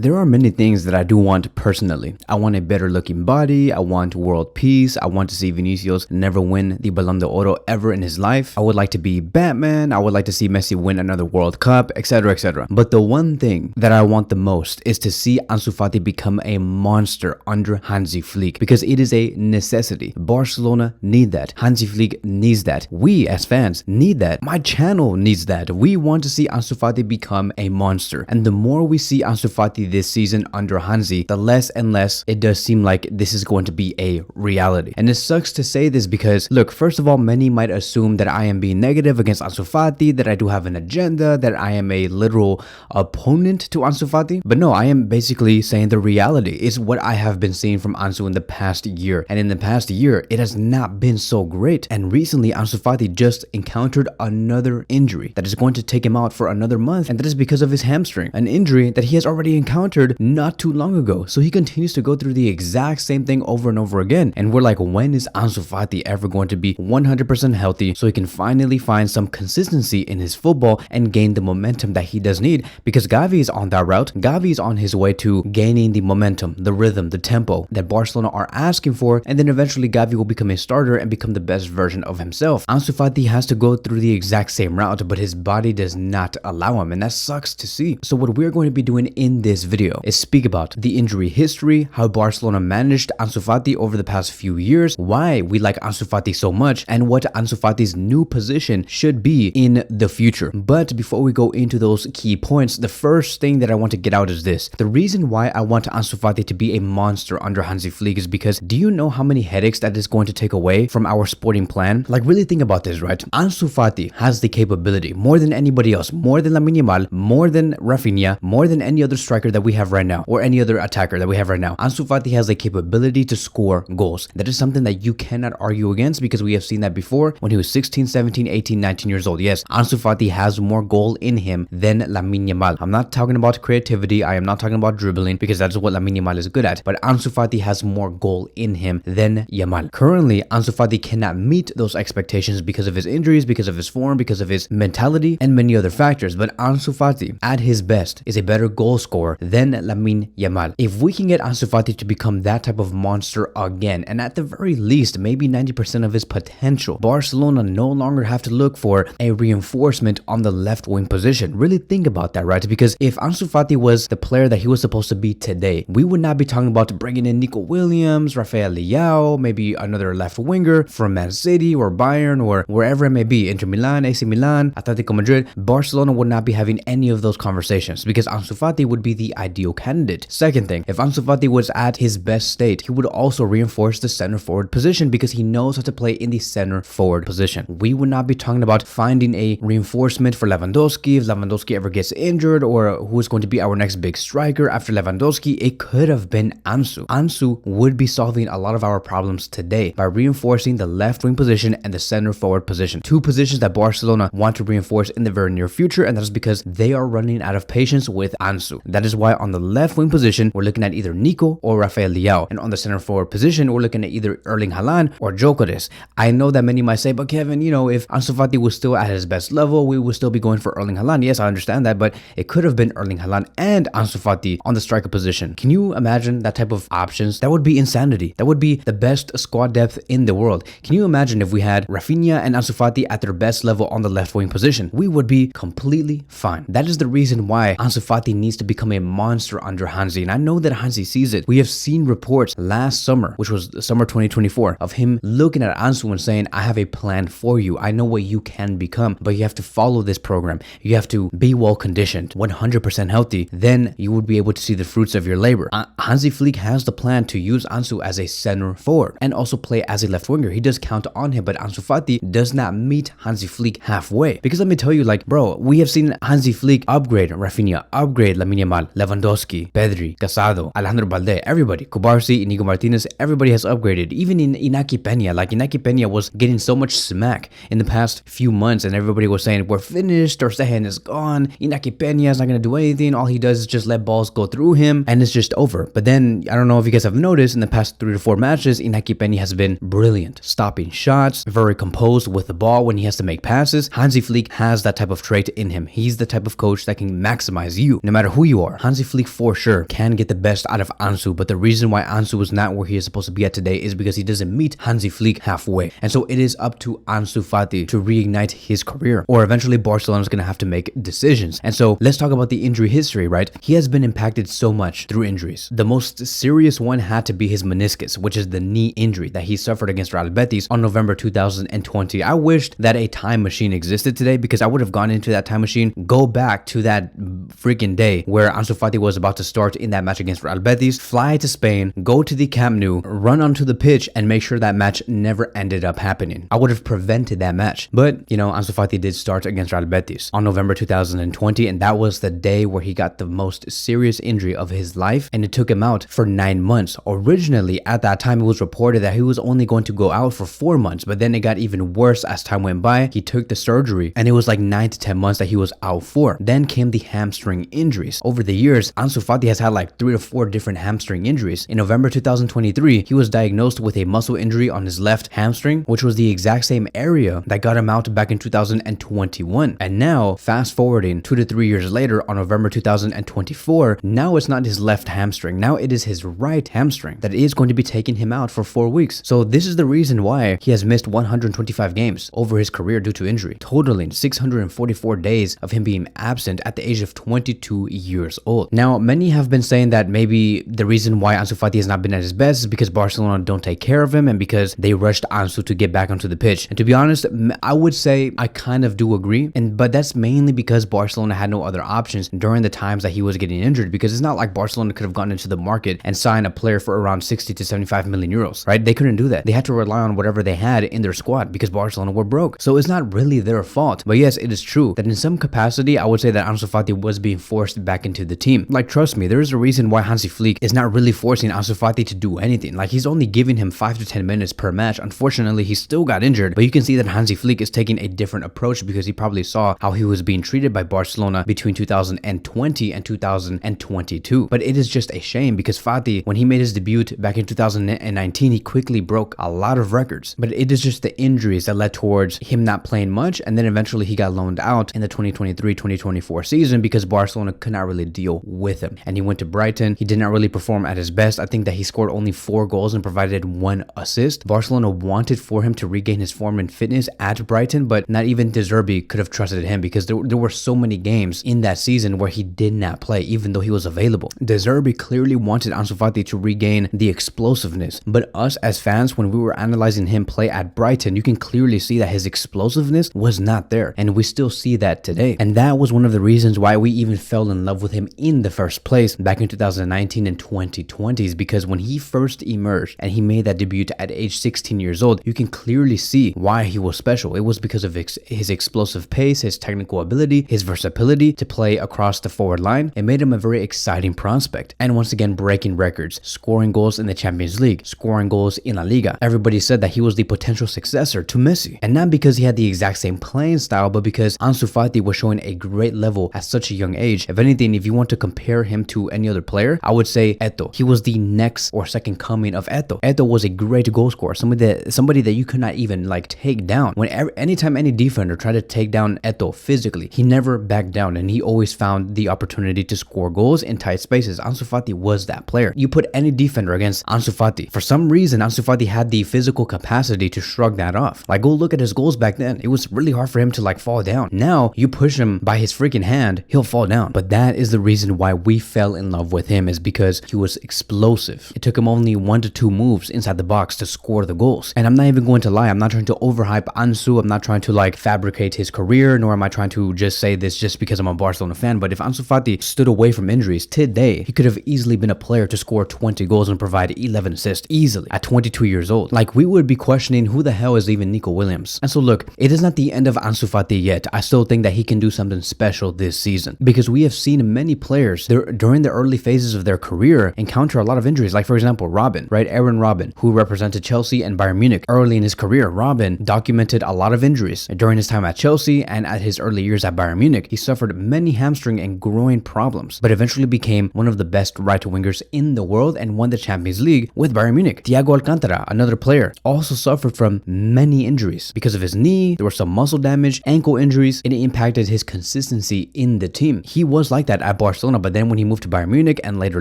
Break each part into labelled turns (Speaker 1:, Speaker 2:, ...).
Speaker 1: there are many things that I do want personally. I want a better looking body. I want world peace. I want to see Vinicius never win the Ballon d'Oro ever in his life. I would like to be Batman. I would like to see Messi win another World Cup, etc, etc. But the one thing that I want the most is to see Ansu Fati become a monster under Hansi Flick, because it is a necessity. Barcelona need that. Hansi Flick needs that. We as fans need that. My channel needs that. We want to see Ansu Fati become a monster. And the more we see Ansu Fati this season under Hansi, the less and less it does seem like this is going to be a reality. And it sucks to say this because, look, first of all, many might assume that I am being negative against Ansu Fati, that I do have an agenda, that I am a literal opponent to Ansu Fati. But no, I am basically saying the reality is what I have been seeing from Ansu in the past year. And in the past year, it has not been so great. And recently, Ansu Fati just encountered another injury that is going to take him out for another month. And that is because of his hamstring, an injury that he has already encountered not too long ago. So he continues to go through the exact same thing over and over again. And we're like, when is Ansu Fati ever going to be 100% healthy so he can finally find some consistency in his football and gain the momentum that he does need? Because Gavi is on that route. Gavi is on his way to gaining the momentum, the rhythm, the tempo that Barcelona are asking for, and then eventually Gavi will become a starter and become the best version of himself. Ansu Fati has to go through the exact same route, but his body does not allow him, and that sucks to see. So what we're going to be doing in this video is speak about the injury history, how Barcelona managed Ansu Fati over the past few years, why we like Ansu Fati so much, and what Ansu Fati's new position should be in the future. But before we go into those key points, the first thing that I want to get out is this. The reason why I want Ansu Fati to be a monster under Hansi Flick is because, do you know how many headaches that is going to take away from our sporting plan? Like, really think about this, right? Ansu Fati has the capability more than anybody else, more than Lamine Yamal, more than Rafinha, more than any other striker that we have right now, or any other attacker that we have right now. Ansu Fati has the capability to score goals. That is something that you cannot argue against, because we have seen that before when he was 16, 17, 18, 19 years old. Yes, Ansu Fati has more goal in him than Lamine Yamal. I'm not talking about creativity. I am not talking about dribbling, because that's what Lamine Yamal is good at. But Ansu Fati has more goal in him than Yamal. Currently, Ansu Fati cannot meet those expectations because of his injuries, because of his form, because of his mentality, and many other factors. But Ansu Fati, at his best, is a better goal scorer than Lamine Yamal. If we can get Ansu Fati to become that type of monster again, and at the very least, maybe 90% of his potential, Barcelona no longer have to look for a reinforcement on the left wing position. Really think about that, right? Because if Ansu Fati was the player that he was supposed to be today, we would not be talking about bringing in Nico Williams, Rafael Leao, maybe another left winger from Man City or Bayern or wherever it may be, Inter Milan, AC Milan, Atletico Madrid. Barcelona would not be having any of those conversations because Ansu Fati would be the ideal candidate. Second thing, if Ansu Fati was at his best state, he would also reinforce the center forward position because he knows how to play in the center forward position. We would not be talking about finding a reinforcement for Lewandowski if Lewandowski ever gets injured, or who is going to be our next big striker after Lewandowski. It could have been Ansu. Ansu would be solving a lot of our problems today by reinforcing the left wing position and the center forward position. Two positions that Barcelona want to reinforce in the very near future, and that is because they are running out of patience with Ansu. That is why on the left wing position, we're looking at either Nico or Rafael Leao. And on the center forward position, we're looking at either Erling Haaland or Gyökeres. I know that many might say, but Kevin, you know, if Ansu Fati was still at his best level, we would still be going for Erling Haaland. Yes, I understand that, but it could have been Erling Haaland and Ansu Fati on the striker position. Can you imagine that type of options? That would be insanity. That would be the best squad depth in the world. Can you imagine if we had Rafinha and Ansu Fati at their best level on the left wing position? We would be completely fine. That is the reason why Ansu Fati needs to become a monster under Hansi, and I know that Hansi sees it. We have seen reports last summer, which was summer 2024, of him looking at Ansu and saying, I have a plan for you. I know what you can become, but you have to follow this program. You have to be well conditioned, 100% healthy. Then you would be able to see the fruits of your labor. Hansi Flick has the plan to use Ansu as a center forward and also play as a left winger. He does count on him, but Ansu Fati does not meet Hansi Flick halfway. Because let me tell you, like, bro, we have seen Hansi Flick upgrade Rafinha, upgrade Lamine Yamal, Lewandowski, Pedri, Casado, Alejandro Balde, everybody, Kubarsi, Inigo Martinez, everybody has upgraded. Even in Inaki Peña, like Inaki Peña was getting so much smack in the past few months, and everybody was saying, we're finished, Ter Stegen is gone, Inaki Peña is not going to do anything, all he does is just let balls go through him, and it's just over. But then, I don't know if you guys have noticed, in the past 3 to 4 matches, Inaki Peña has been brilliant, stopping shots, very composed with the ball when he has to make passes. Hansi Flick has that type of trait in him. He's the type of coach that can maximize you, no matter who you are. Hansi Hansi Flick for sure can get the best out of Ansu, but the reason why Ansu is not where he is supposed to be at today is because he doesn't meet Hansi Flick halfway. And so it is up to Ansu Fati to reignite his career, or eventually Barcelona is going to have to make decisions. And so let's talk about the injury history, right? He has been impacted so much through injuries. The most serious one had to be his meniscus, which is the knee injury that he suffered against Real Betis on November 2020. I wished that a time machine existed today, because I would have gone into that time machine, go back to that freaking day where Ansu Fati was about to start in that match against Real Betis, fly to Spain, go to the Camp Nou, run onto the pitch, and make sure that match never ended up happening. I would have prevented that match. But, you know, Ansu Fati did start against Real Betis on November 2020, and that was the day where he got the most serious injury of his life, and it took him out for 9 months. Originally, at that time, it was reported that he was only going to go out for 4 months, but then it got even worse as time went by. He took the surgery, and it was like 9 to 10 months that he was out for. Then came the hamstring injuries. Over the years, Ansu Fati has had like 3 to 4 different hamstring injuries. In November 2023, he was diagnosed with a muscle injury on his left hamstring, which was the exact same area that got him out back in 2021. And now, fast forwarding 2 to 3 years later, on November 2024, now it's not his left hamstring. Now it is his right hamstring that is going to be taking him out for 4 weeks. So this is the reason why he has missed 125 games over his career due to injury, totaling 644 days of him being absent at the age of 22 years old. Now, many have been saying that maybe the reason why Ansu Fati has not been at his best is because Barcelona don't take care of him and because they rushed Ansu to get back onto the pitch. And to be honest, I would say I kind of do agree, but that's mainly because Barcelona had no other options during the times that he was getting injured, because it's not like Barcelona could have gone into the market and signed a player for around 60 to 75 million euros, right? They couldn't do that. They had to rely on whatever they had in their squad because Barcelona were broke. So it's not really their fault. But yes, it is true that in some capacity, I would say that Ansu Fati was being forced back into the team. Like, trust me, there is a reason why Hansi Flick is not really forcing Ansu Fati to do anything. Like, he's only giving him 5 to 10 minutes per match. Unfortunately, he still got injured, but you can see that Hansi Flick is taking a different approach because he probably saw how he was being treated by Barcelona between 2020 and 2022. But it is just a shame because Fati, when he made his debut back in 2019, he quickly broke a lot of records. But it is just the injuries that led towards him not playing much, and then eventually he got loaned out in the 2023-2024 season because Barcelona could not really deal with him. And he went to Brighton. He did not really perform at his best. I think that he scored only 4 goals and provided 1 assist. Barcelona wanted for him to regain his form and fitness at Brighton, but not even De Zerbi could have trusted him because there were so many games in that season where he did not play even though he was available. De Zerbi clearly wanted Ansu Fati to regain the explosiveness, but us as fans, when we were analyzing him play at Brighton, you can clearly see that his explosiveness was not there, and we still see that today. And that was one of the reasons why we even fell in love with him in the first place back in 2019 and 2020s, because when he first emerged and he made that debut at age 16 years old, you can clearly see why he was special. It was because of his explosive pace, his technical ability, his versatility to play across the forward line. It made him a very exciting prospect, and once again breaking records, scoring goals in the Champions League, scoring goals in La Liga. Everybody said that he was the potential successor to Messi, and not because he had the exact same playing style, but because Ansu Fati was showing a great level at such a young age. If anything, if you want to compare him to any other player, I would say Eto'o. He was the next or second coming of Eto'o. Eto'o was a great goal scorer, somebody that you could not even like take down. Anytime any defender tried to take down Eto'o physically, he never backed down, and he always found the opportunity to score goals in tight spaces. Ansu Fati was that player. You put any defender against Ansu Fati, for some reason Ansu Fati had the physical capacity to shrug that off. Like, go look at his goals back then. It was really hard for him to like fall down. Now you push him by his freaking hand, he'll fall down. But that is the reason why we fell in love with him, is because he was explosive. It took him only 1 to 2 moves inside the box to score the goals. And I'm not even going to lie, I'm not trying to overhype Ansu. I'm not trying to like fabricate his career, nor am I trying to just say this just because I'm a Barcelona fan. But if Ansu Fati stood away from injuries today, he could have easily been a player to score 20 goals and provide 11 assists easily at 22 years old. Like, we would be questioning who the hell is even Nico Williams. And so look, it is not the end of Ansu Fati yet. I still think that he can do something special this season, because we have seen many players during the early phases of their career encounter a lot of injuries. Like, for example, Robben, right? Aaron Robben, who represented Chelsea and Bayern Munich early in his career. Robben documented a lot of injuries during his time at Chelsea, and at his early years at Bayern Munich, he suffered many hamstring and groin problems, but eventually became one of the best right wingers in the world and won the Champions League with Bayern Munich. Thiago Alcantara, another player, also suffered from many injuries because of his knee. There was some muscle damage, ankle injuries, and it impacted his consistency in the team. He was like that at Barcelona Barcelona, but then when he moved to Bayern Munich and later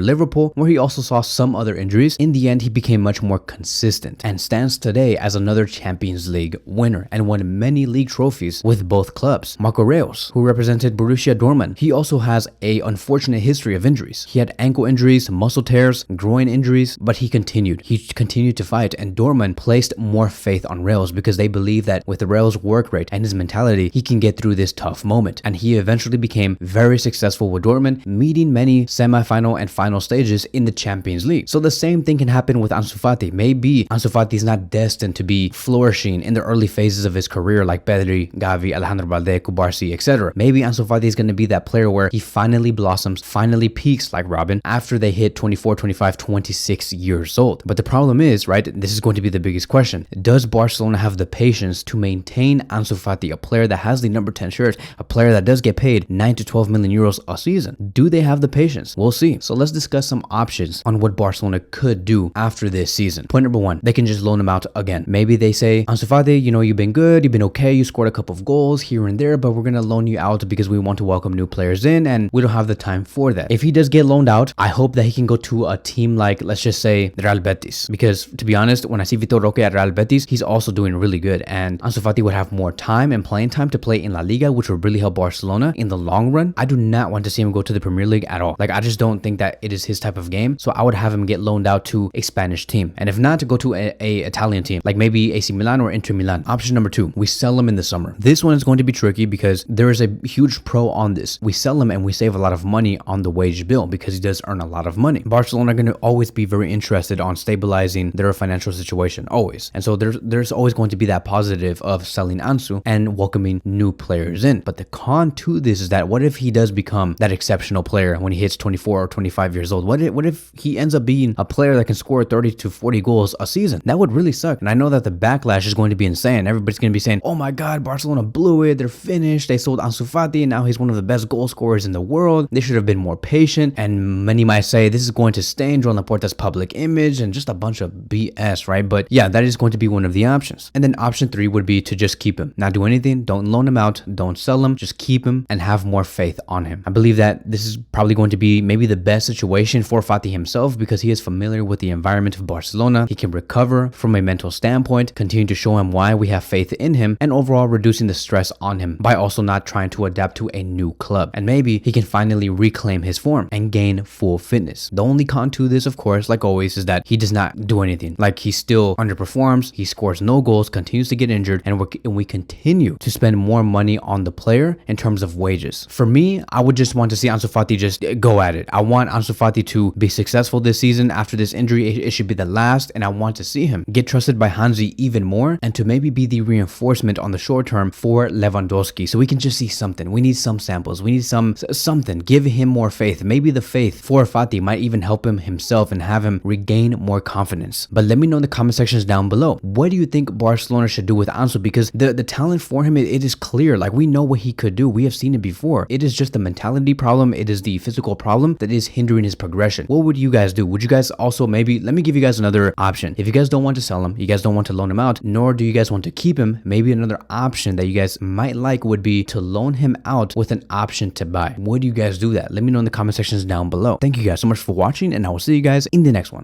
Speaker 1: Liverpool, where he also saw some other injuries, in the end he became much more consistent and stands today as another Champions League winner and won many league trophies with both clubs. Marco Reus, who represented Borussia Dortmund, he also has a unfortunate history of injuries. He had ankle injuries, muscle tears, groin injuries, but he continued. He continued to fight, and Dortmund placed more faith on Reus because they believe that with Reus' work rate and his mentality, he can get through this tough moment. And he eventually became very successful with Dortmund, meeting many semi-final and final stages in the Champions League. So the same thing can happen with Ansu Fati. Maybe Ansu Fati is not destined to be flourishing in the early phases of his career like Pedri, Gavi, Alejandro Balde, Cubarsí, etc. Maybe Ansu Fati is going to be that player where he finally blossoms, finally peaks like Robin after they hit 24, 25, 26 years old. But the problem is, right, this is going to be the biggest question. Does Barcelona have the patience to maintain Ansu Fati, a player that has the number 10 shirt, a player that does get paid 9 to 12 million euros a season? Do they have the patience? We'll see. So let's discuss some options on what Barcelona could do after this season. Point number one, they can just loan him out again. Maybe they say, Ansu Fati, you know, you've been good, you've been okay, you scored a couple of goals here and there, but we're going to loan you out because we want to welcome new players in and we don't have the time for that. If he does get loaned out, I hope that he can go to a team like, let's just say, Real Betis. Because to be honest, when I see Vitor Roque at Real Betis, he's also doing really good. And Ansu Fati would have more time and playing time to play in La Liga, which would really help Barcelona in the long run. I do not want to see him go to the Premier League at all. Like, I just don't think that it is his type of game. So I would have him get loaned out to a Spanish team. And if not, to go to a Italian team, like maybe AC Milan or Inter Milan. Option number two, we sell him in the summer. This one is going to be tricky because there is a huge pro on this. We sell him and we save a lot of money on the wage bill because he does earn a lot of money. Barcelona are going to always be very interested on stabilizing their financial situation, always. And so there's always going to be that positive of selling Ansu and welcoming new players in. But the con to this is that what if he does become that exceptional player when he hits 24 or 25 years old? What if he ends up being a player that can score 30 to 40 goals a season? That would really suck. And I know that the backlash is going to be insane. Everybody's going to be saying, oh my God, Barcelona blew it. They're finished. They sold Ansu Fati and now he's one of the best goal scorers in the world. They should have been more patient. And many might say this is going to stain Joan Laporta's public image and just a bunch of BS, right? But yeah, that is going to be one of the options. And then option three would be to just keep him. Not do anything. Don't loan him out. Don't sell him. Just keep him and have more faith on him. I believe that this is probably going to be maybe the best situation for Fati himself because he is familiar with the environment of Barcelona. He can recover from a mental standpoint, continue to show him why we have faith in him, and overall reducing the stress on him by also not trying to adapt to a new club. And maybe he can finally reclaim his form and gain full fitness. The only con to this, of course, like always, is that he does not do anything. Like, he still underperforms, he scores no goals, continues to get injured, and we continue to spend more money on the player in terms of wages. For me, I would just want to see Ansu Fati just go at it. I want Ansu Fati to be successful this season. After this injury, it should be the last, and I want to see him get trusted by Hansi even more and to maybe be the reinforcement on the short term for Lewandowski, so we can just see something. We need some samples. We need something. Give him more faith. Maybe the faith for Fati might even help him himself and have him regain more confidence. But let me know in the comment sections down below. What do you think Barcelona should do with Ansu? Because the talent for him, it is clear. Like, we know what he could do. We have seen it before. It is just the mentality problem. It is the physical problem that is hindering his progression. What would you guys do? Would you guys also maybe, let me give you guys another option. If you guys don't want to sell him, you guys don't want to loan him out, nor do you guys want to keep him, maybe another option that you guys might like would be to loan him out with an option to buy. Would you guys do that? Let me know in the comment sections down below. Thank you guys so much for watching, and I will see you guys in the next one.